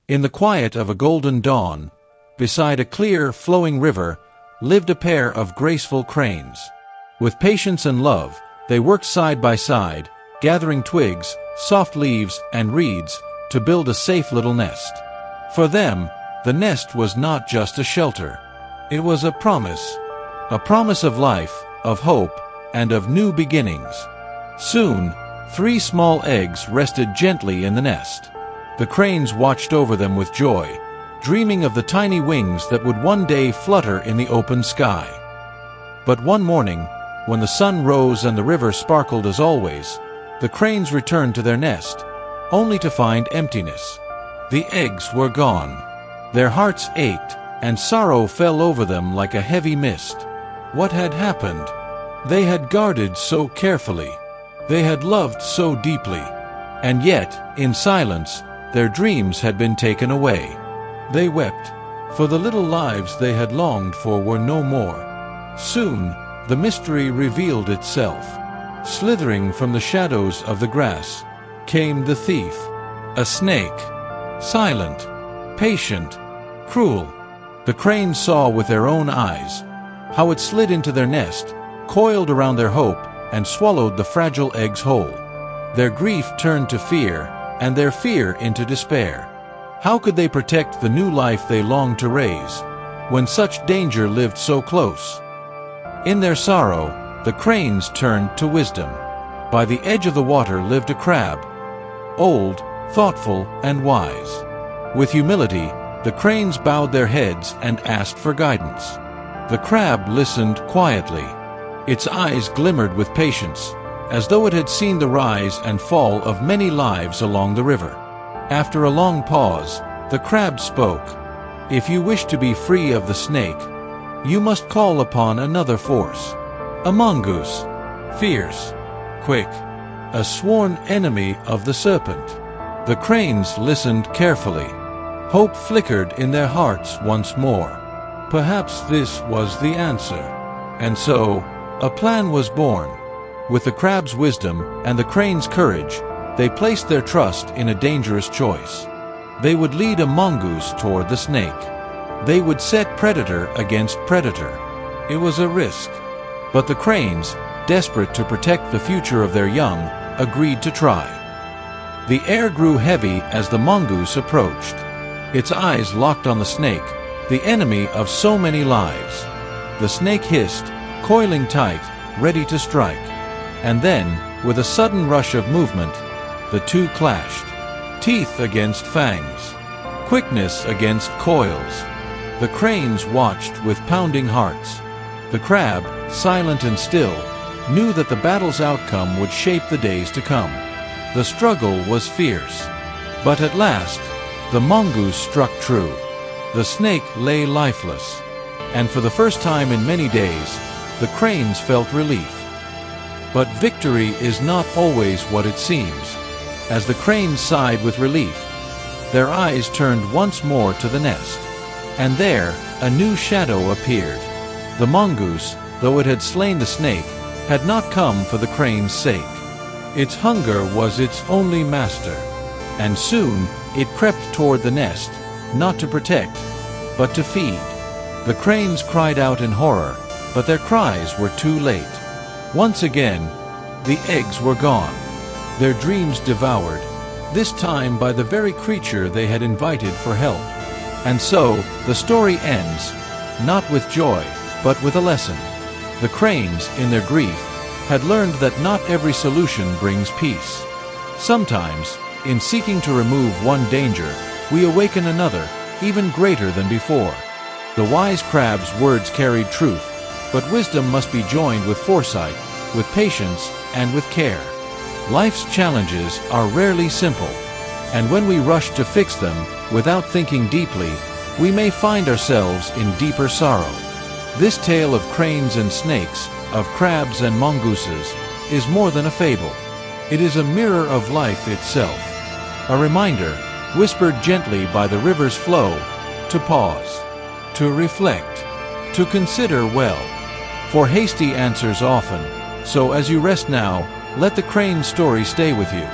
In the quiet of a golden dawn, beside a clear, flowing river, lived a pair of graceful cranes. With patience and love, they worked side by side, gathering twigs, soft leaves, and reeds to build a safe little nest. For them, the nest was not just a shelter. It was a promise of life, of hope, and of new beginnings. Soon, 3 small eggs rested gently in the nest. The cranes watched over them with joy, dreaming of the tiny wings that would one day flutter in the open sky. But one morning, when the sun rose and the river sparkled as always, the cranes returned to their nest, only to find emptiness. The eggs were gone. Their hearts ached, and sorrow fell over them like a heavy mist. What had happened? They had guarded so carefully. They had loved so deeply. And yet, in silence, their dreams had been taken away. They wept, for the little lives they had longed for were no more. Soon, the mystery revealed itself. Slithering from the shadows of the grass came the thief, a snake, silent, patient, cruel. The cranes saw with their own eyes how it slid into their nest, coiled around their hope, and swallowed the fragile eggs whole. Their grief turned to fear, and their fear into despair. How could they protect the new life they longed to raise, when such danger lived so close? In their sorrow, the cranes turned to wisdom. By the edge of the water lived a crab, old, thoughtful, and wise. With humility, the cranes bowed their heads and asked for guidance. The crab listened quietly. Its eyes glimmered with patience, as though it had seen the rise and fall of many lives along the river. After a long pause, the crab spoke. "If you wish to be free of the snake, you must call upon another force. A mongoose, fierce, quick, a sworn enemy of the serpent." The cranes listened carefully. Hope flickered in their hearts once more. Perhaps this was the answer. And so, a plan was born. With the crab's wisdom and the crane's courage, they placed their trust in a dangerous choice. They would lead a mongoose toward the snake. They would set predator against predator. It was a risk. But the cranes, desperate to protect the future of their young, agreed to try. The air grew heavy as the mongoose approached. Its eyes locked on the snake, the enemy of so many lives. The snake hissed, coiling tight, ready to strike. And then, with a sudden rush of movement, the two clashed. Teeth against fangs, quickness against coils. The cranes watched with pounding hearts. The crab, silent and still, knew that the battle's outcome would shape the days to come. The struggle was fierce. But at last, the mongoose struck true. The snake lay lifeless. And for the first time in many days, the cranes felt relief. But victory is not always what it seems. As the cranes sighed with relief, their eyes turned once more to the nest. And there, a new shadow appeared. The mongoose, though it had slain the snake, had not come for the crane's sake. Its hunger was its only master. And soon, it crept toward the nest, not to protect, but to feed. The cranes cried out in horror, but their cries were too late. Once again, the eggs were gone, their dreams devoured, this time by the very creature they had invited for help. And so, the story ends, not with joy, but with a lesson. The cranes, in their grief, had learned that not every solution brings peace. Sometimes, in seeking to remove one danger, we awaken another, even greater than before. The wise crab's words carried truth, but wisdom must be joined with foresight, with patience, and with care. Life's challenges are rarely simple, and when we rush to fix them without thinking deeply, we may find ourselves in deeper sorrow. This tale of cranes and snakes, of crabs and mongooses, is more than a fable. It is a mirror of life itself, a reminder, whispered gently by the river's flow, to pause, to reflect, to consider well. For hasty answers often, so as you rest now, let the crane's story stay with you.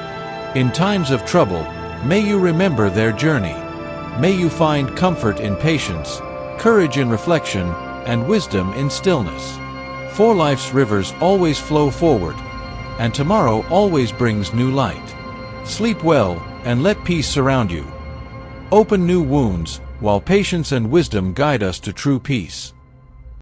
In times of trouble, may you remember their journey. May you find comfort in patience, courage in reflection, and wisdom in stillness. For life's rivers always flow forward, and tomorrow always brings new light. Sleep well, and let peace surround you. Open new wounds, while patience and wisdom guide us to true peace.